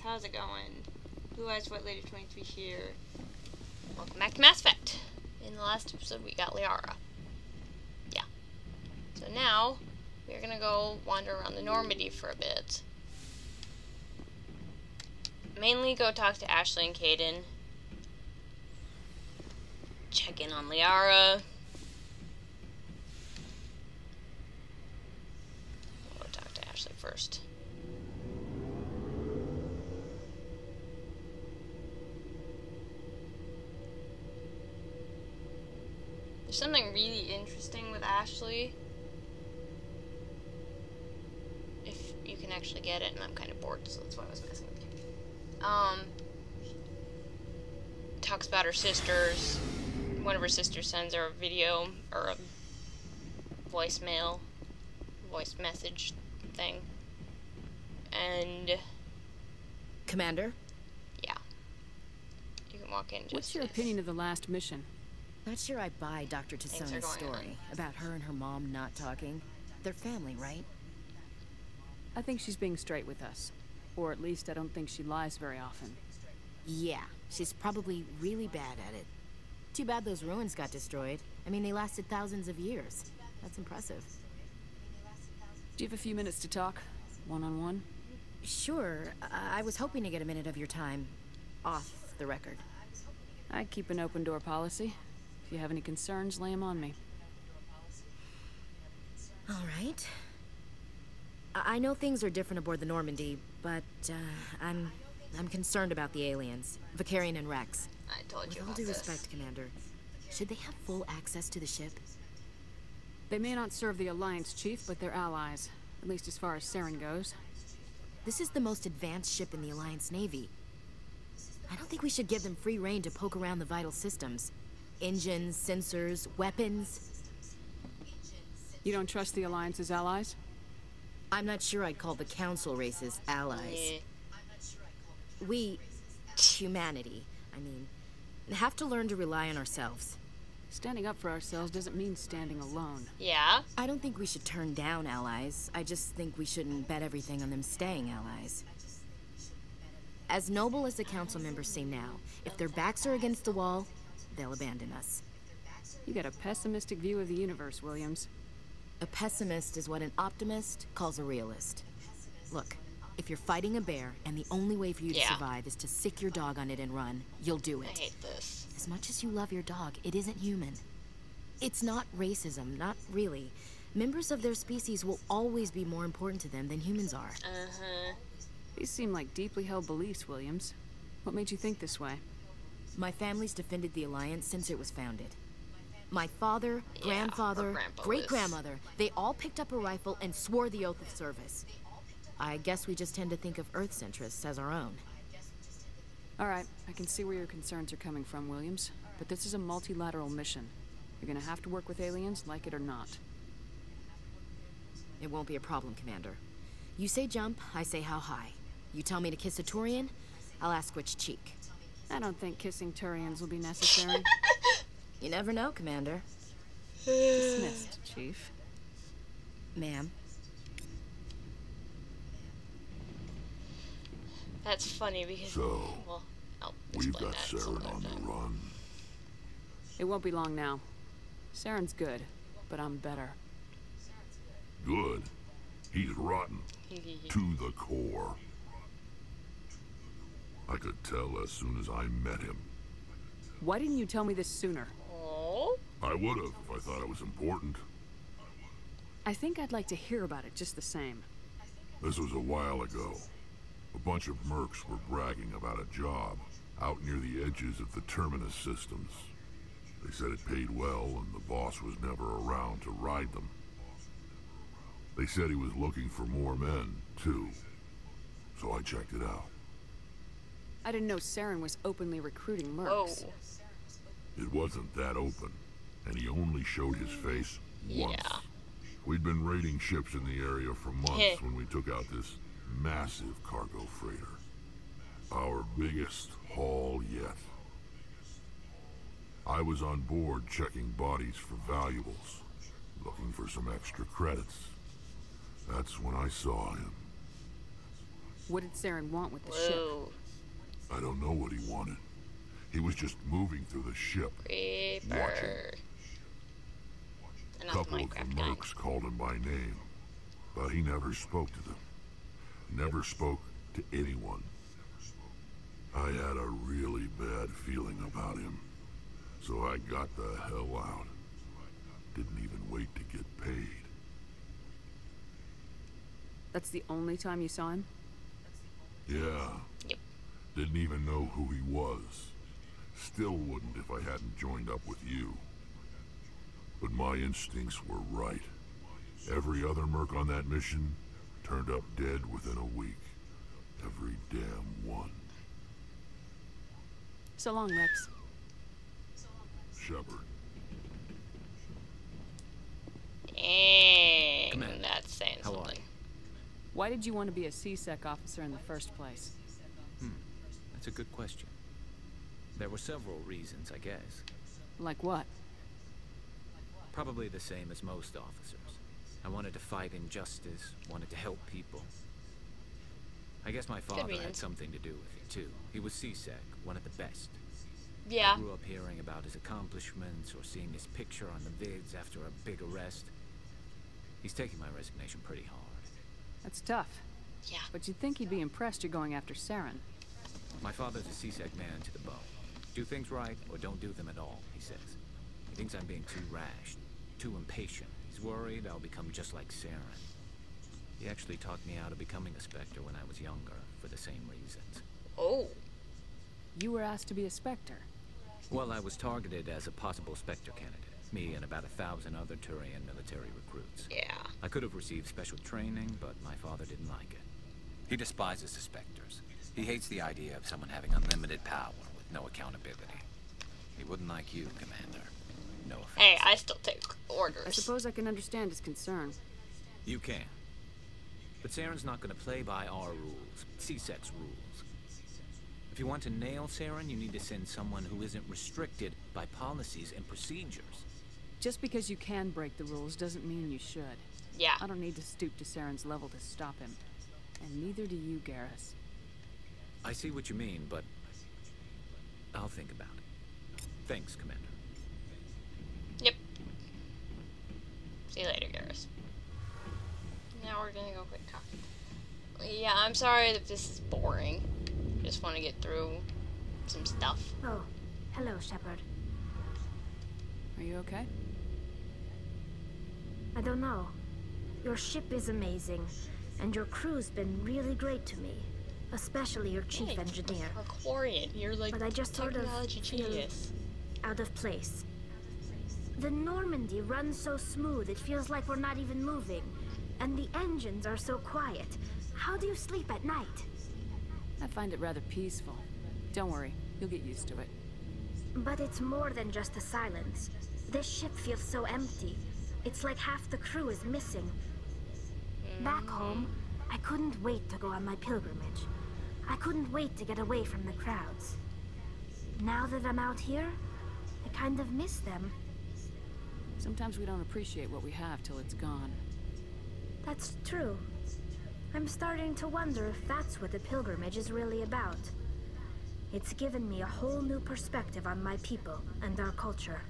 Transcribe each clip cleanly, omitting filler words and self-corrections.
how's it going? Blue Eyes White Lady 23 here. Welcome back to Mass Effect. In the last episode we got Liara. Yeah. So now, we're gonna go wander around the Normandy for a bit. Mainly go talk to Ashley and Kaidan. Check in on Liara. We'll go talk to Ashley first. There's something really interesting with Ashley. If you can actually get it, and I'm kind of bored, so that's why I was messing with you. Talks about her sisters. One of her sisters sends her a video, or a voice message thing. And... Commander? Yeah. You can walk in just... What's your opinion of the last mission? Not sure I buy Dr. T'Soni's story about her and her mom not talking. They're family, right? I think she's being straight with us. Or at least I don't think she lies very often. Yeah, she's probably really bad at it. Too bad those ruins got destroyed. I mean, they lasted thousands of years. That's impressive. Do you have a few minutes to talk? One-on-one? Sure. I was hoping to get a minute of your time. Off the record. I keep an open door policy. If you have any concerns, lay them on me. All right. I know things are different aboard the Normandy, but I'm concerned about the aliens, Vakarian and Rex. I told you With all about due this. respect, Commander, should they have full access to the ship? They may not serve the Alliance, Chief, but they're allies. At least as far as Saren goes. This is the most advanced ship in the Alliance Navy. I don't think we should give them free rein to poke around the vital systems. Engines, sensors, weapons. You don't trust the Alliance's allies? I'm not sure I'd call the Council races allies. Yeah. We, humanity, I mean, have to learn to rely on ourselves. Standing up for ourselves doesn't mean standing alone. Yeah? I don't think we should turn down allies. I just think we shouldn't bet everything on them staying allies. As noble as the Council members seem now, if their backs are against the wall, they'll abandon us. You got a pessimistic view of the universe, Williams. A pessimist is what an optimist calls a realist. Look, if you're fighting a bear and the only way for you to survive is to sick your dog on it and run, you'll do I it. hate this. As much as you love your dog, it isn't human. It's not racism, not really. Members of their species will always be more important to them than humans are. Uh-huh. These seem like deeply held beliefs, Williams. What made you think this way? My family's defended the Alliance since it was founded. My father, Yeah, grandfather, her grandpa great-grandmother, they all picked up a rifle and swore the oath of service. I guess we just tend to think of Earth's interests as our own. All right, I can see where your concerns are coming from, Williams. But this is a multilateral mission. You're gonna have to work with aliens, like it or not. It won't be a problem, Commander. You say jump, I say how high. You tell me to kiss a Turian, I'll ask which cheek. I don't think kissing Turians will be necessary. You never know, Commander. Dismissed, Chief. Ma'am. That's funny because... So, well, I'll we've explain got that some Saren other on the time. run. It won't be long now. Saren's good, but I'm better. Good. He's rotten. To the core. I could tell as soon as I met him. Why didn't you tell me this sooner? Oh? I would have if I thought it was important. I think I'd like to hear about it just the same. This was a while ago. A bunch of mercs were bragging about a job out near the edges of the Terminus systems. They said it paid well and the boss was never around to ride them. They said he was looking for more men, too. So I checked it out. I didn't know Saren was openly recruiting mercs. Whoa. It wasn't that open, and he only showed his face once. Yeah. We'd been raiding ships in the area for months when we took out this massive cargo freighter. Our biggest haul yet. I was on board checking bodies for valuables, looking for some extra credits. That's when I saw him. What did Saren want with the ship? Whoa. I don't know what he wanted. He was just moving through the ship. Creeper. Watching. And A not the couple of the Minecraft guy. mercs called him by name, but he never spoke to them. Never spoke to anyone. I had a really bad feeling about him, so I got the hell out. Didn't even wait to get paid. That's the only time you saw him? Yeah. Yep. Didn't even know who he was. Still wouldn't if I hadn't joined up with you. But my instincts were right. Every other merc on that mission turned up dead within a week. Every damn one. So long, Rex. Shepard. Dang, Commander, that's saying how are something. you? Why did you want to be a C-Sec officer in the first place? That's a good question. There were several reasons, I guess. Like what? Probably the same as most officers. I wanted to fight injustice, wanted to help people. I guess my father had reasons. something to do with it, too. He was C-Sec, one of the best. Yeah. I grew up hearing about his accomplishments or seeing his picture on the vids after a big arrest. He's taking my resignation pretty hard. That's tough. Yeah. But you'd think he'd be impressed you're going after Saren. My father's a C-Sec man to the bone. Do things right or don't do them at all, he says. He thinks I'm being too rash, too impatient. He's worried I'll become just like Saren. He actually talked me out of becoming a Spectre when I was younger, for the same reasons. Oh. You were asked to be a Spectre. Well, I was targeted as a possible Spectre candidate. Me and about 1,000 other Turian military recruits. Yeah. I could have received special training, but my father didn't like it. He despises the Spectres. He hates the idea of someone having unlimited power with no accountability. He wouldn't like you, Commander. No offense. Hey, I still take orders. I suppose I can understand his concern. You can. But Saren's not going to play by our rules, C-Sec's rules. If you want to nail Saren, you need to send someone who isn't restricted by policies and procedures. Just because you can break the rules doesn't mean you should. Yeah. I don't need to stoop to Saren's level to stop him. And neither do you, Garrus. I see what you mean, but I'll think about it. Thanks, Commander. Yep. See you later, Garrus. Now we're gonna go quick talk. Yeah, I'm sorry if this is boring. Just want to get through some stuff. Oh, hello, Shepard. Are you okay? I don't know. Your ship is amazing, and your crew's been really great to me. Especially your chief Hey, engineer. Aquarian, you're like But I just sort of technology feel genius. out of place. The Normandy runs so smooth, it feels like we're not even moving. And the engines are so quiet. How do you sleep at night? I find it rather peaceful. Don't worry, you'll get used to it. But it's more than just the silence. This ship feels so empty. It's like half the crew is missing. Back home, I couldn't wait to go on my pilgrimage. I couldn't wait to get away from the crowds. Now that I'm out here, I kind of miss them. Sometimes we don't appreciate what we have till it's gone. That's true. I'm starting to wonder if that's what the pilgrimage is really about. It's given me a whole new perspective on my people and our culture.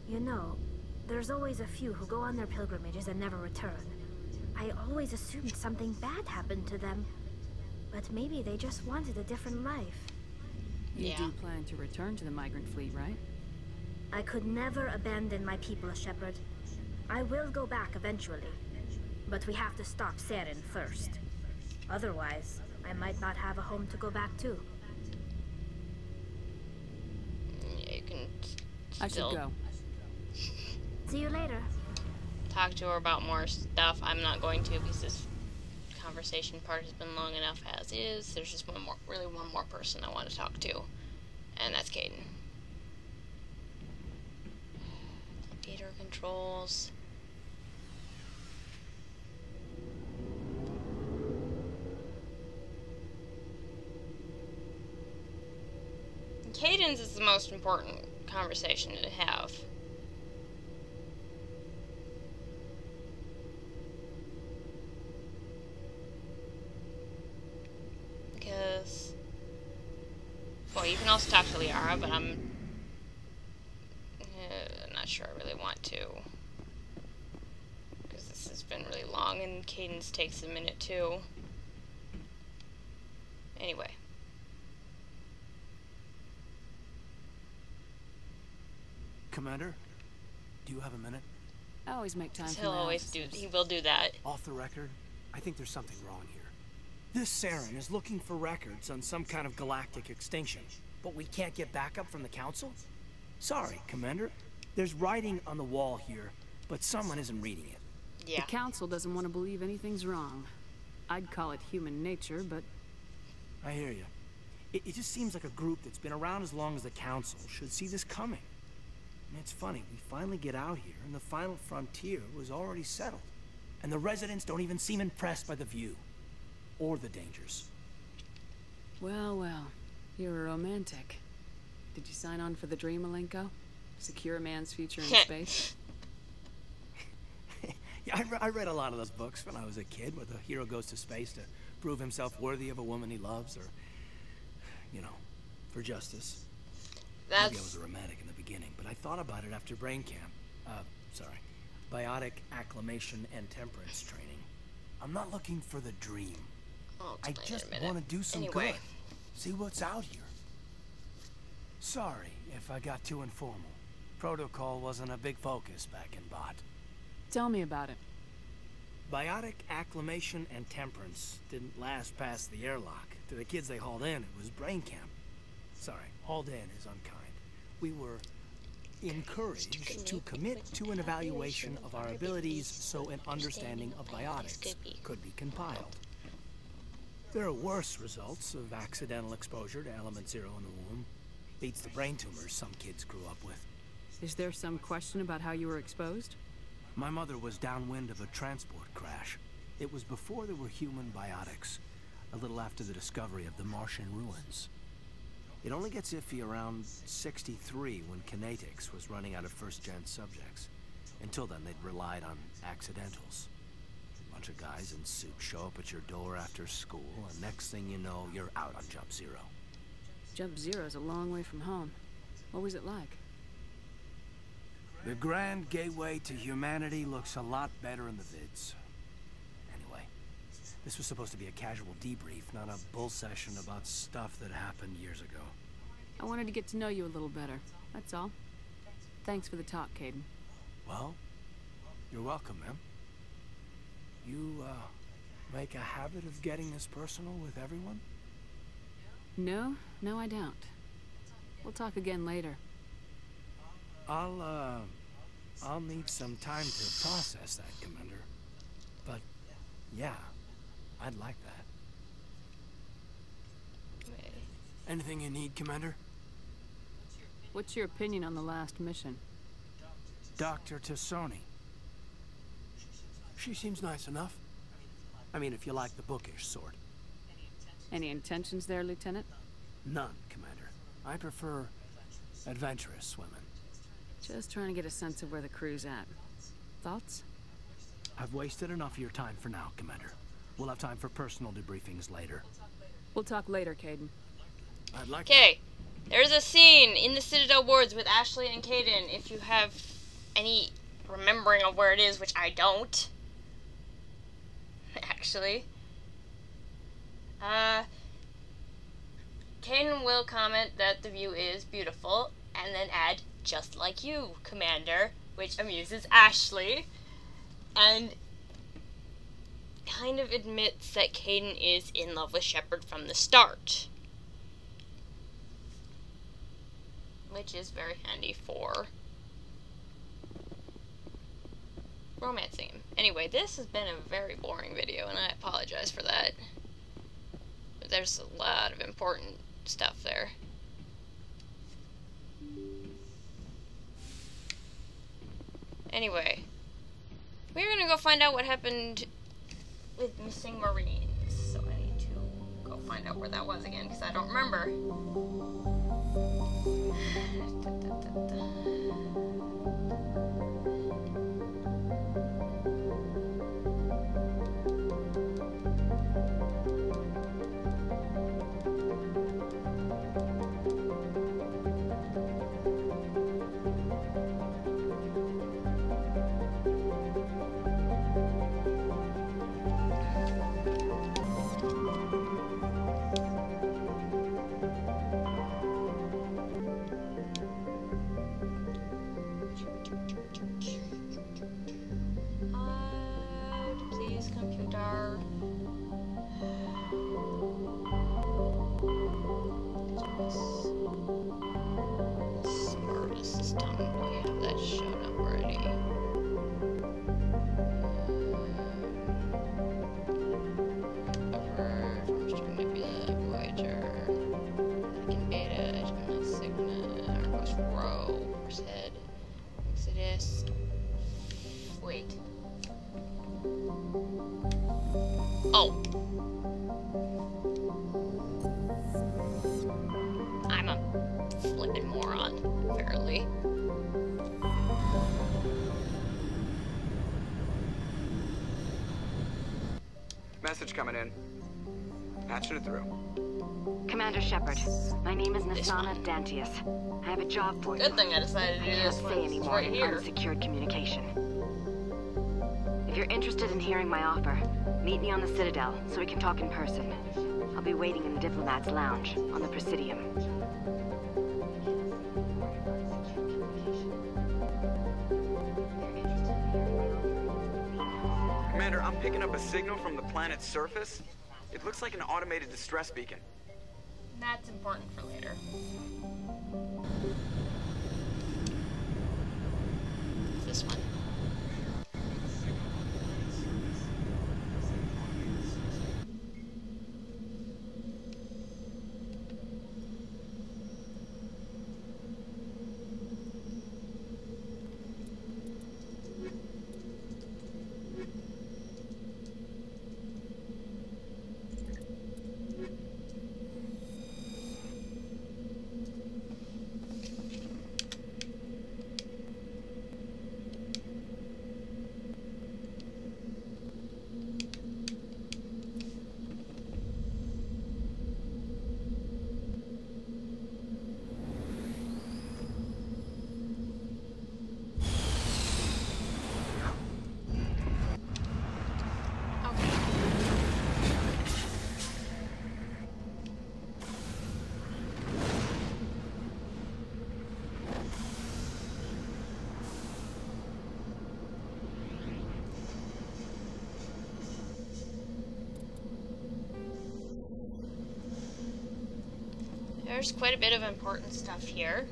You know, there's always a few who go on their pilgrimages and never return. I always assumed something bad happened to them. But maybe they just wanted a different life. You Yeah. do plan to return to the migrant fleet, right? I could never abandon my people, Shepard. I will go back eventually. But we have to stop Saren first. Otherwise, I might not have a home to go back to. Yeah, you can I should still go. See you later. talk to her about more stuff. I'm not going to because this conversation part has been long enough as is. There's just one more person I want to talk to, and that's Kaidan. Theater controls. Kaidan's is the most important conversation to have. can also talk to Liara, but I'm not sure I really want to. Because this has been really long, and Cadence takes a minute too. Anyway. Commander, do you have a minute? I always make time for He'll my always do. officers. He will do that. Off the record, I think there's something wrong here. This Saren is looking for records on some kind of galactic extinction, but we can't get backup from the Council? Sorry, Commander. There's writing on the wall here, but someone isn't reading it. Yeah. The Council doesn't want to believe anything's wrong. I'd call it human nature, but... I hear you. It just seems like a group that's been around as long as the Council should see this coming. I mean, it's funny, we finally get out here, and the final frontier was already settled. And the residents don't even seem impressed by the view. Or the dangers. Well, well. You're a romantic. Did you sign on for the dream, Malenko? Secure a man's future in space? Yeah, I read a lot of those books when I was a kid, where the hero goes to space to prove himself worthy of a woman he loves, or, you know, for justice. That's... Maybe I was a romantic in the beginning, but I thought about it after brain camp. Biotic acclimation and temperance training. I'm not looking for the dream. I just want to do some good. See what's out here. Sorry if I got too informal. Protocol wasn't a big focus back in Bot. Tell me about it. Biotic acclimation and temperance didn't last past the airlock. To the kids they hauled in, it was brain camp. Sorry, hauled in is unkind. We were encouraged to commit to an evaluation of our abilities so an understanding of biotics could be compiled. There are worse results of accidental exposure to element 0 in the womb. Beats the brain tumors some kids grew up with. Is there some question about how you were exposed? My mother was downwind of a transport crash. It was before there were human biotics, a little after the discovery of the Martian ruins. It only gets iffy around 63 when Kinetics was running out of first-gen subjects. Until then, they'd relied on accidentals. A bunch of guys in suits show up at your door after school, and next thing you know, you're out on Jump Zero. Jump Zero's a long way from home. What was it like? The grand gateway to humanity looks a lot better in the vids. Anyway, this was supposed to be a casual debrief, not a bull session about stuff that happened years ago. I wanted to get to know you a little better. That's all. Thanks for the talk, Kaidan. Well, you're welcome, ma'am. You, make a habit of getting this personal with everyone? No, I don't. We'll talk again later. I'll need some time to process that, Commander. But, yeah, I'd like that. Anything you need, Commander? What's your opinion on the last mission? Dr. T'Soni. She seems nice enough. I mean, if you like the bookish sort. Any intentions there, Lieutenant? None, Commander. I prefer adventurous women. Just trying to get a sense of where the crew's at. Thoughts? I've wasted enough of your time for now, Commander. We'll have time for personal debriefings later. We'll talk later, Kaidan. I'd like Okay, there's a scene in the Citadel Wards with Ashley and Kaidan. If you have any remembering of where it is, which I don't, actually. Kaidan will comment that the view is beautiful, and then add, "just like you, Commander," which amuses Ashley, and kind of admits that Kaidan is in love with Shepard from the start. Which is very handy for romancing him. Anyway, this has been a very boring video, and I apologize for that. But there's a lot of important stuff there. Anyway, we're gonna go find out what happened with missing Marines. So I need to go find out where that was again, because I don't remember. Oh. I'm a flippin' moron, apparently. Message coming in. Patching it through. Commander Shepard, my name is Nasana Dantius. I have a job for you. Good thing I decided to do this one. I can't say anymore right in here. unsecured communication. If you're interested in hearing my offer, meet me on the Citadel so we can talk in person. I'll be waiting in the Diplomat's Lounge on the Presidium. Commander, I'm picking up a signal from the planet's surface. It looks like an automated distress beacon. That's important for later. This one. There's quite a bit of important stuff here.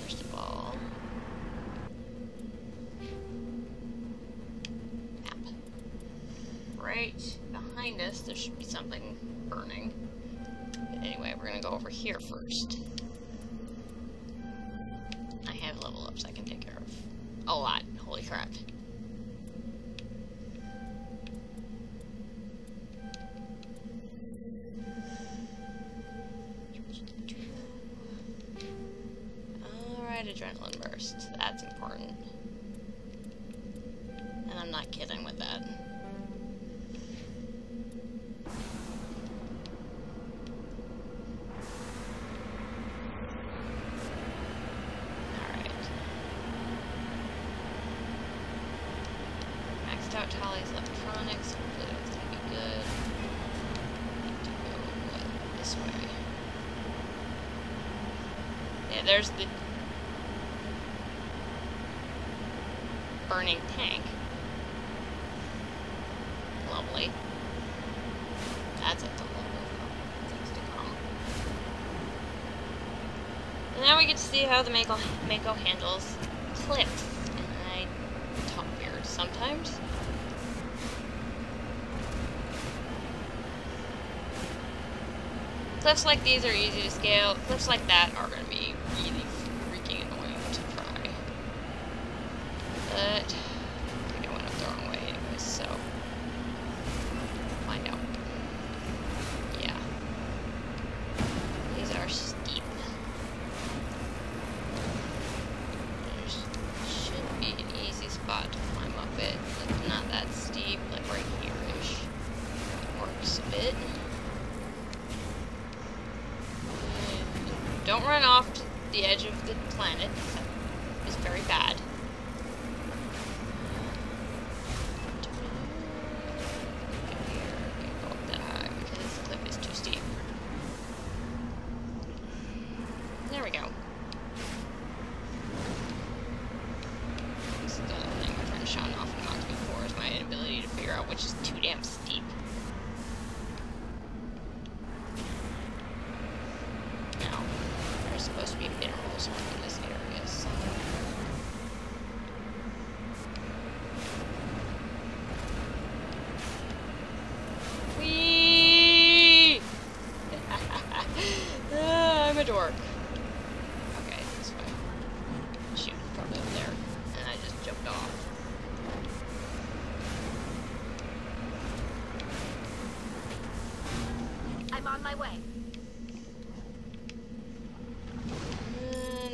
First of all, map. Right behind us, there should be something burning. But anyway, we're gonna go over here first. I have level ups I can take care of. A lot. Holy crap. Adrenaline burst. That's important. And I'm not kidding with that. Alright. Maxed out Tali's electronics. Hopefully that's gonna be good. Need to go this way. Yeah, there's the burning tank. Lovely. That's a whole of things to come. And now we get to see how the Mako handles cliffs. And I talk weird sometimes. Cliffs like these are easy to scale. Cliffs like that are going to be really freaking annoying to try. But I think I went up the wrong way anyways, so we'll find out. Yeah. These are steep. There should be an easy spot to climb up it. Like not that steep, like right here-ish. Works a bit. Don't run off to the edge of the planet. That is very bad.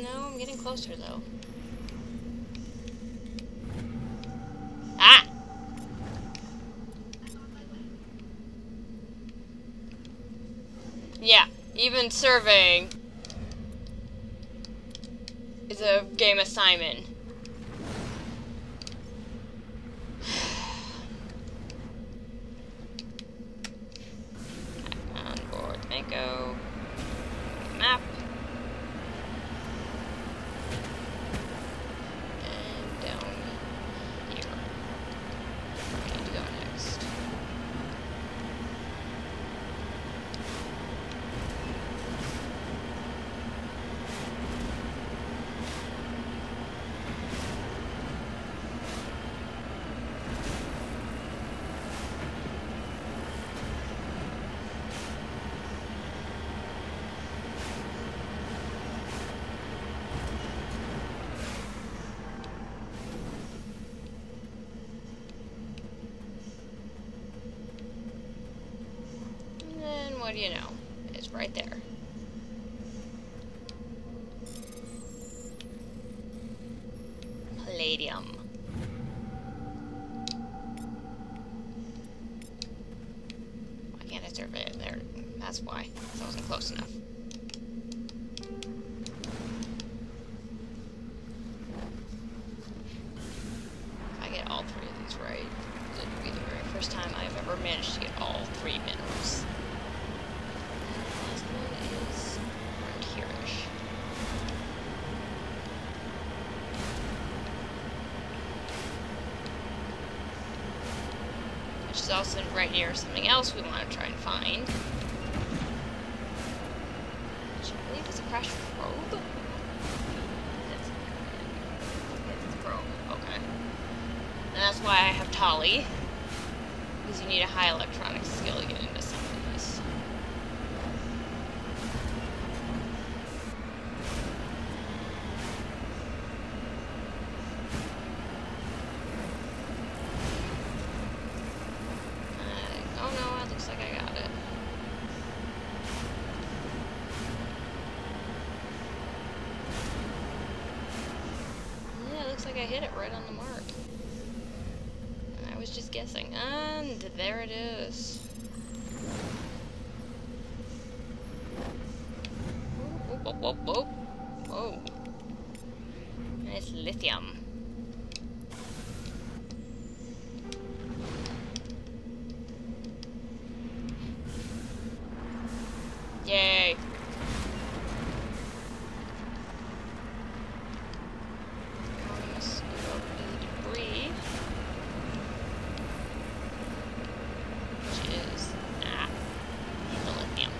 No, I'm getting closer though. Ah! Yeah, even surveying is a game assignment. On board Mako. Map. And down here. Where I need to go next. What do you know? It's right there. Palladium. Why can't I survey it there? That's why. 'Cause I wasn't close enough. If I get all three of these right, it'll be the very first time I've ever managed to get all three minerals. Which is also right near something else we want to try and find. Which I believe is a crash probe. It's a probe. Okay. And that's why I have Tali. Because you need a high electronics skill to get into some of this. Oh no, it looks like I got it. Yeah, it looks like I hit it right on the mark. I was just guessing. And there it is. Whoa, whoa, whoa, whoa. Whoa. And it's lithium. Yay. Let's go over to the debris. Which is the lithium.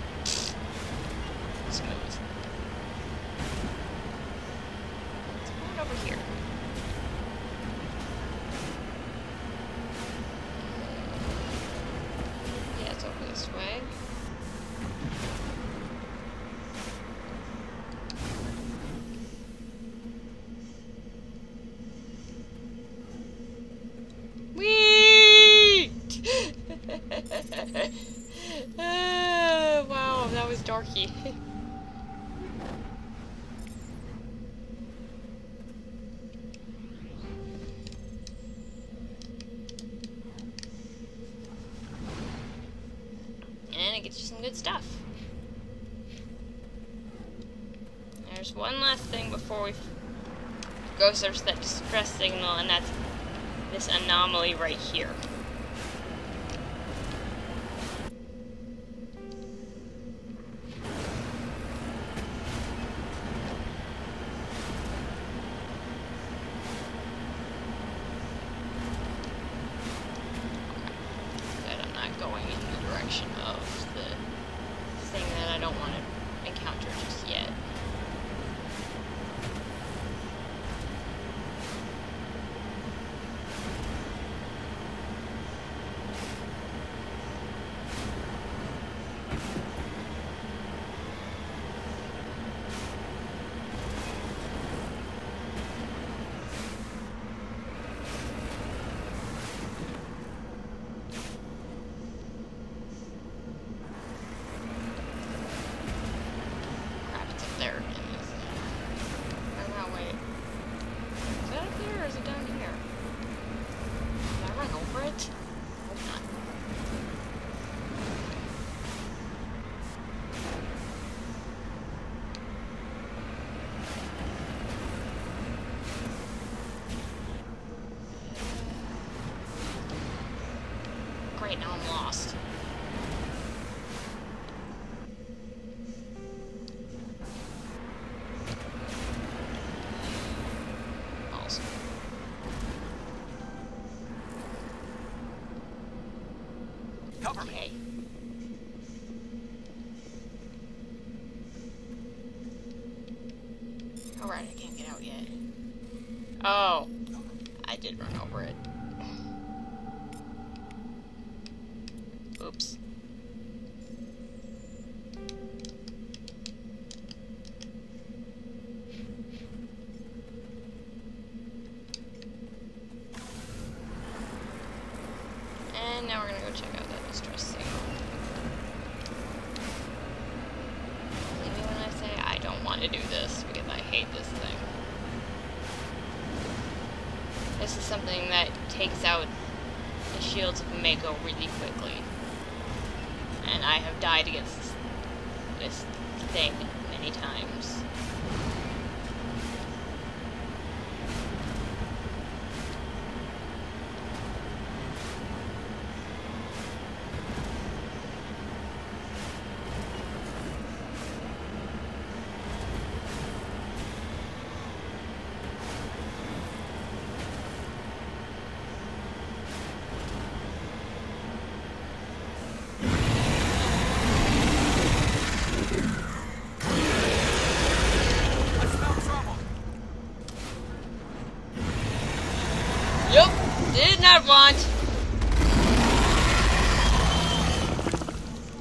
Smooth. Let's put it over here. Yeah, it's over this way. Wow, that was darky. And it gets you some good stuff. There's one last thing before we go search that distress signal, and that's this anomaly right here. Going in the direction of the thing that I don't want to encounter just yet. Great, now I'm lost. Balls. Cover me. Okay. Alright, I can't get out yet. Oh. I did run over it. Oops. And now we're gonna go check out that distress signal. Believe me when I say I don't want to do this because I hate this thing. This is something that takes out the shields of Mako really quickly. And I have died against this thing many times. Did not want.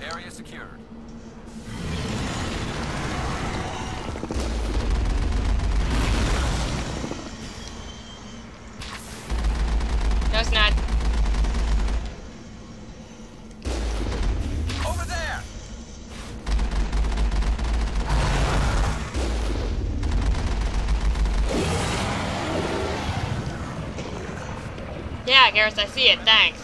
Area secured. No, it's not. Over there. Yeah, Garrus, I see it. Thanks.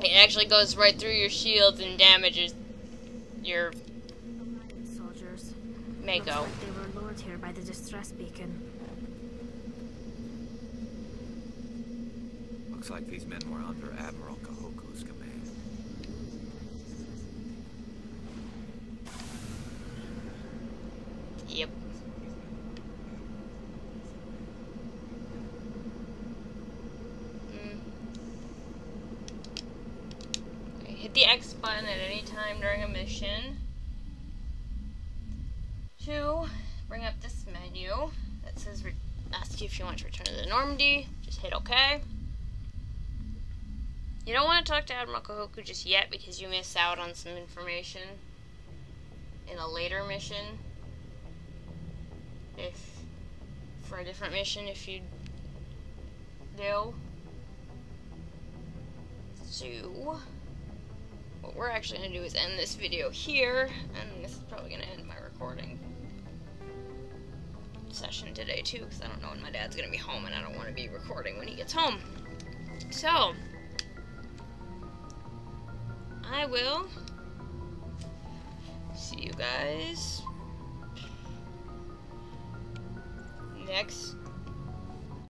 It actually goes right through your shields and damages your soldiers. Mako. Looks like they were lured here by the distress beacon. Looks like these men were under Admiral Kahoku's command. Yep. Okay, hit the X button at any time during a mission to bring up this menu that says ask you if you want to return to the Normandy. Just hit OK. You don't want to talk to Admiral Kahoku just yet because you miss out on some information in a later mission. If for a different mission, if you do. So what we're actually going to do is end this video here, and this is probably going to end my recording session today too, because I don't know when my dad's going to be home, and I don't want to be recording when he gets home. So I will see you guys next